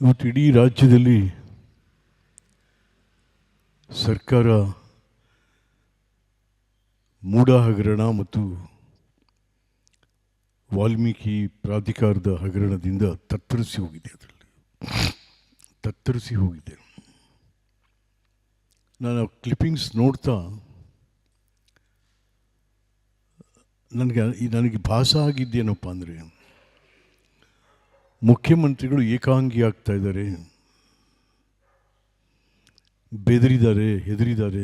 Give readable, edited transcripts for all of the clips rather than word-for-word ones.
ಇವತ್ತು ಇಡೀ ರಾಜ್ಯದಲ್ಲಿ ಸರ್ಕಾರ ಮೂಡ ಹಗರಣ ಮತ್ತು ವಾಲ್ಮೀಕಿ ಪ್ರಾಧಿಕಾರದ ಹಗರಣದಿಂದ ತತ್ತರಿಸಿ ಹೋಗಿದೆ. ಅದರಲ್ಲಿ ತತ್ತರಿಸಿ ಹೋಗಿದೆ. ನಾನು ಕ್ಲಿಪ್ಪಿಂಗ್ಸ್ ನೋಡ್ತಾ ನನಗೆ ಭಾಸ ಆಗಿದ್ದೇನಪ್ಪ ಅಂದರೆ, ಮುಖ್ಯಮಂತ್ರಿಗಳು ಏಕಾಂಗಿ ಆಗ್ತಾ ಇದ್ದಾರೆ, ಬೆದರಿದ್ದಾರೆ, ಹೆದರಿದ್ದಾರೆ.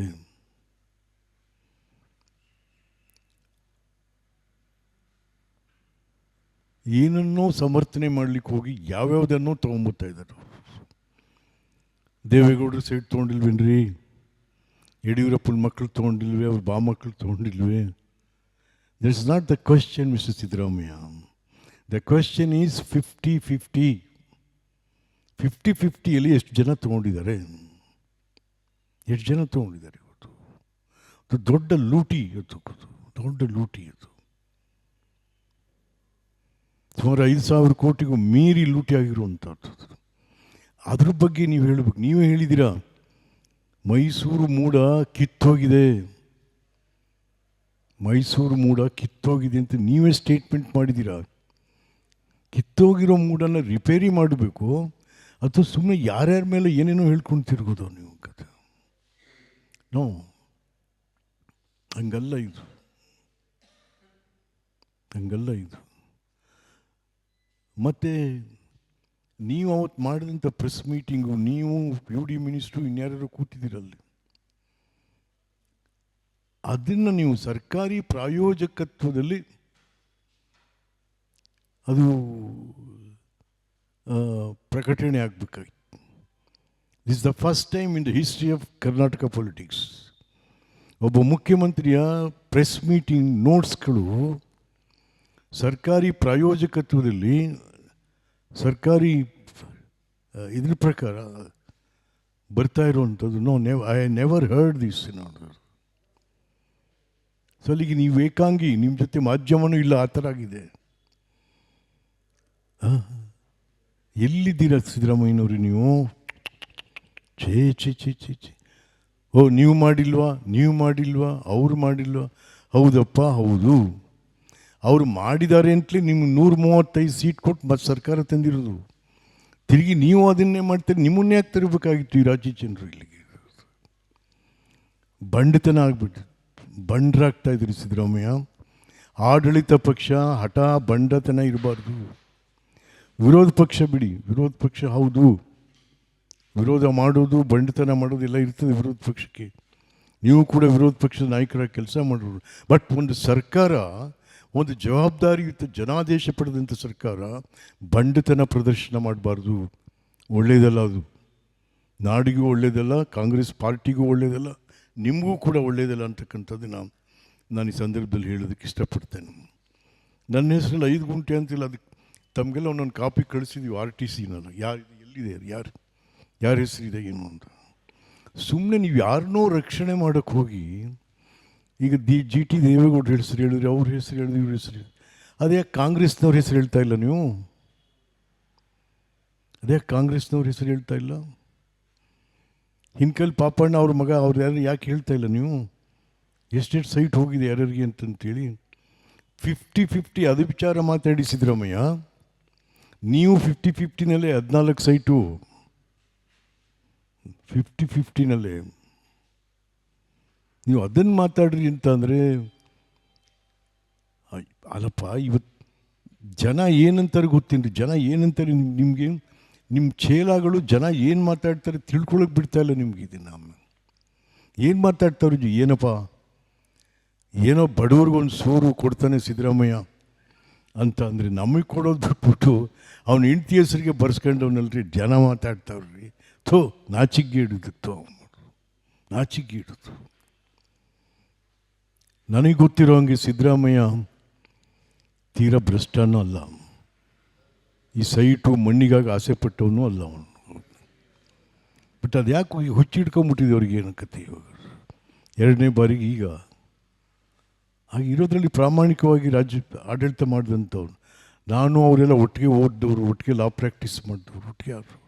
ಏನನ್ನೋ ಸಮರ್ಥನೆ ಮಾಡಲಿಕ್ಕೆ ಹೋಗಿ ಯಾವ್ಯಾವುದನ್ನೋ ತೊಗೊಂಬತ್ತಾ ಇದ್ದಾರೆ. ದೇವೇಗೌಡರು ಸೈಟ್ ತೊಗೊಂಡಿಲ್ವೇನ್ರಿ, ಯಡಿಯೂರಪ್ಪನ ಮಕ್ಕಳು ತೊಗೊಂಡಿಲ್ವೇ, ಅವ್ರ ಬಾ ಮಕ್ಕಳು ತೊಗೊಂಡಿಲ್ವೇ? That is not the question, mister Siddaramaiah. The question is 50-50. 50-50ಯಲ್ಲಿ ಎಷ್ಟು ಜನ ತೊಗೊಂಡಿದ್ದಾರೆ, ಎಷ್ಟು ಜನ ತೊಗೊಂಡಿದ್ದಾರೆ? ಇವತ್ತು ದೊಡ್ಡ ಲೂಟಿ, ದೊಡ್ಡ ಲೂಟಿ. ಅದು ಸುಮಾರು 5,000 ಕೋಟಿಗೂ ಮೀರಿ ಲೂಟಿ ಆಗಿರುವಂಥದ್ದು. ಅದ್ರ ಬಗ್ಗೆ ನೀವು ಹೇಳಬೇಕು. ನೀವೇ ಹೇಳಿದ್ದೀರಾ, ಮೈಸೂರು ಮೂಡ ಕಿತ್ತೋಗಿದೆ, ಮೈಸೂರು ಮೂಡ ಕಿತ್ತೋಗಿದೆ ಅಂತ ನೀವೇ ಸ್ಟೇಟ್ಮೆಂಟ್ ಮಾಡಿದ್ದೀರಾ. ಕಿತ್ತೋಗಿರೋ ಮೂಡನ್ನು ರಿಪೇರಿ ಮಾಡಬೇಕು, ಅಥವಾ ಸುಮ್ಮನೆ ಯಾರ್ಯಾರ ಮೇಲೆ ಏನೇನೋ ಹೇಳ್ಕೊಂಡು ತಿರ್ಗೋದು ನೀವು ಕತೆ? ನೋ, ಹಂಗಲ್ಲ ಇದು, ಹಂಗಲ್ಲ ಇದು. ಮತ್ತು ನೀವು ಅವತ್ತು ಮಾಡಿದಂಥ ಪ್ರೆಸ್ ಮೀಟಿಂಗು, ನೀವು UD ಮಿನಿಸ್ಟ್ರು ಇನ್ಯಾರು ಕೂತಿದ್ದೀರಲ್ಲಿ, ಅದನ್ನು ನೀವು ಸರ್ಕಾರಿ ಪ್ರಾಯೋಜಕತ್ವದಲ್ಲಿ ಅದು ಪ್ರಕಟಣೆ ಆಗಬೇಕಾಗಿತ್ತು. This the first time in the history of Karnataka politics ಒಬ್ಬ ಮುಖ್ಯಮಂತ್ರಿಯ ಪ್ರೆಸ್ ಮೀಟಿಂಗ್ ನೋಟ್ಸ್ಗಳು ಸರ್ಕಾರಿ ಪ್ರಾಯೋಜಕತ್ವದಲ್ಲಿ, ಸರ್ಕಾರಿ ಇದ್ರ ಪ್ರಕಾರ ಬರ್ತಾ ಇರುವಂಥದ್ದು. I never heard this. So ಅಲ್ಲಿಗೆ ನೀವು ಏಕಾಂಗಿ, ನಿಮ್ಮ ಜೊತೆ ಮಾಧ್ಯಮನೂ ಇಲ್ಲ, ಆ ಥರ ಆಗಿದೆ. ಎಲ್ಲಿದ್ದೀರಾ ಸಿದ್ದರಾಮಯ್ಯನವ್ರು ನೀವು? ಛೇ ಛೇ ಛೇ ಛೇ ಛೇ. ಓ, ನೀವು ಮಾಡಿಲ್ವಾ, ಅವ್ರು ಮಾಡಿಲ್ವಾ? ಹೌದಪ್ಪ, ಹೌದು, ಅವರು ಮಾಡಿದ್ದಾರೆ ಅಂತಲೇ ನಿಮ್ಗೆ 135 ಸೀಟ್ ಕೊಟ್ಟು ಮತ್ತೆ ಸರ್ಕಾರ ತಂದಿರೋದು. ತಿರುಗಿ ನೀವು ಅದನ್ನೇ ಮಾಡ್ತೀರಿ. ನಿಮ್ಮನ್ನೇ ಯಾಕೆ ತರಬೇಕಾಗಿತ್ತು ಈ ರಾಜ್ಯ ಜನರು? ಇಲ್ಲಿಗೆ ಬಂಡತನ ಆಗ್ಬಿಟ್ಟು ಬಂಡ್ರಾಗ್ತಾ ಇದ್ರಿ ಸಿದ್ದರಾಮಯ್ಯ. ಆಡಳಿತ ಪಕ್ಷ ಹಠ ಬಂಡತನ ಇರಬಾರ್ದು. ವಿರೋಧ ಪಕ್ಷ ಬಿಡಿ, ವಿರೋಧ ಪಕ್ಷ ಹೌದು, ವಿರೋಧ ಮಾಡೋದು, ಬಂಡತನ ಮಾಡೋದು ಎಲ್ಲ ಇರ್ತದೆ ವಿರೋಧ ಪಕ್ಷಕ್ಕೆ. ನೀವು ಕೂಡ ವಿರೋಧ ಪಕ್ಷದ ನಾಯಕರಾಗಿ ಕೆಲಸ ಮಾಡೋರು. ಬಟ್ ಒಂದು ಸರ್ಕಾರ, ಒಂದು ಜವಾಬ್ದಾರಿಯುತ ಜನಾದೇಶ ಪಡೆದಂಥ ಸರ್ಕಾರ ಬಂಡತನ ಪ್ರದರ್ಶನ ಮಾಡಬಾರ್ದು. ಒಳ್ಳೆಯದಲ್ಲ ಅದು, ನಾಡಿಗೂ ಒಳ್ಳೆಯದಲ್ಲ, ಕಾಂಗ್ರೆಸ್ ಪಾರ್ಟಿಗೂ ಒಳ್ಳೆಯದಲ್ಲ, ನಿಮಗೂ ಕೂಡ ಒಳ್ಳೆಯದಲ್ಲ ಅಂತಕ್ಕಂಥದ್ದು ನಾನು ಈ ಸಂದರ್ಭದಲ್ಲಿ ಹೇಳೋದಕ್ಕೆ ಇಷ್ಟಪಡ್ತೇನೆ. ನನ್ನ ಹೆಸರಲ್ಲಿ 5 ಗುಂಟೆ ಅಂತಿಲ್ಲ, ಅದಕ್ಕೆ ತಮಗೆಲ್ಲ ಒಂದೊಂದು ಕಾಪಿ ಕಳಿಸಿದ್ದೀವಿ RTC. ನಾನು ಎಲ್ಲಿದೆ, ಯಾರ ಹೆಸರಿದೆ ಏನು ಅಂತ. ಸುಮ್ಮನೆ ನೀವು ಯಾರನ್ನೋ ರಕ್ಷಣೆ ಮಾಡೋಕ್ಕೆ ಹೋಗಿ, ಈಗ GT ದೇವೇಗೌಡರ ಹೆಸರು ಹೇಳಿದ್ರಿ, ಅವ್ರ ಹೆಸರು ಹೇಳಿದ್ರಿ, ಇವ್ರ ಹೆಸರು, ಅದೇ ಕಾಂಗ್ರೆಸ್ನವ್ರ ಹೆಸರು ಹೇಳ್ತಾ ಇಲ್ಲ ನೀವು? ಅದೇ ಕಾಂಗ್ರೆಸ್ನವ್ರ ಹೆಸರು ಹೇಳ್ತಾ ಇಲ್ಲ? ಹಿನ್ಕಲ್ ಪಾಪಣ್ಣ ಅವ್ರ ಮಗ, ಅವ್ರು ಯಾಕೆ ಹೇಳ್ತಾ ಇಲ್ಲ ನೀವು? ಎಷ್ಟೆಷ್ಟು ಸೈಟ್ ಹೋಗಿದೆ ಯಾರ್ಯಾರಿಗೆ ಅಂತಂತೇಳಿ. 50-50 ಅದು ವಿಚಾರ ಮಾತಾಡಿ ಸಿದ್ದರಾಮಯ್ಯ. ನೀವು 50-50ನಲ್ಲೇ 14 ಸೈಟು, 50-50ನಲ್ಲೇ ನೀವು ಅದನ್ನು ಮಾತಾಡ್ರಿ ಅಂತ ಅಂದರೆ, ಅಲ್ಲಪ್ಪ, ಇವತ್ತು ಜನ ಏನಂತಾರೆ ಗೊತ್ತೇನ್ರಿ? ಜನ ಏನಂತಾರೆ ನಿಮಗೆ? ನಿಮ್ಮ ಚೇಲಾಗಳು ಜನ ಏನು ಮಾತಾಡ್ತಾರೆ ತಿಳ್ಕೊಳಕ್ಕೆ ಬಿಡ್ತಾ ಇಲ್ಲ ನಿಮ್ಗೆ. ಇದನ್ನು ಏನು ಮಾತಾಡ್ತಾವ್ರಿ? ಏನಪ್ಪ, ಏನೋ ಬಡವ್ರಿಗೊಂದು ಸೋರು ಕೊಡ್ತಾನೆ ಸಿದ್ದರಾಮಯ್ಯ ಅಂತ ಅಂದರೆ, ನಮಗೆ ಕೊಡೋದು ಬಿಟ್ಬಿಟ್ಟು ಅವನ ಹೆಂಡತಿ ಹೆಸರಿಗೆ ಬರ್ಸ್ಕೊಂಡವನಲ್ರಿ ಜನ ಮಾತಾಡ್ತಾವ್ರಿ. ನಾಚಿಗೆ ಹಿಡಿದಿತ್ತು, ನಾಚಿಗೆ ಹಿಡಿದು. ನನಗೆ ಗೊತ್ತಿರೋ ಹಂಗೆ ಸಿದ್ದರಾಮಯ್ಯ ತೀರಾ ಭ್ರಷ್ಟನೂ ಅಲ್ಲ, ಈ ಸೈಟು ಮಣ್ಣಿಗಾಗಿ ಆಸೆ ಪಟ್ಟವನು ಅಲ್ಲ ಅವನು. ಬಟ್ ಅದು ಯಾಕೆ ಹುಚ್ಚಿಡ್ಕೊಂಬಿಟ್ಟಿದೆ ಅವ್ರಿಗೆ, ಏನೋ ಕತೆ. ಇವಾಗ 2ನೇ ಬಾರಿಗೆ ಈಗ ಹಾಗಿರೋದ್ರಲ್ಲಿ ಪ್ರಾಮಾಣಿಕವಾಗಿ ರಾಜ್ಯ ಆಡಳಿತ ಮಾಡಿದಂಥವ್ರು. ನಾನು ಅವರೆಲ್ಲ ಒಟ್ಟಿಗೆ ಓದಿದವರು, ಒಟ್ಟಿಗೆ ಲಾ ಪ್ರಾಕ್ಟೀಸ್ ಮಾಡಿದವರು, ಒಟ್ಟಿಗೆ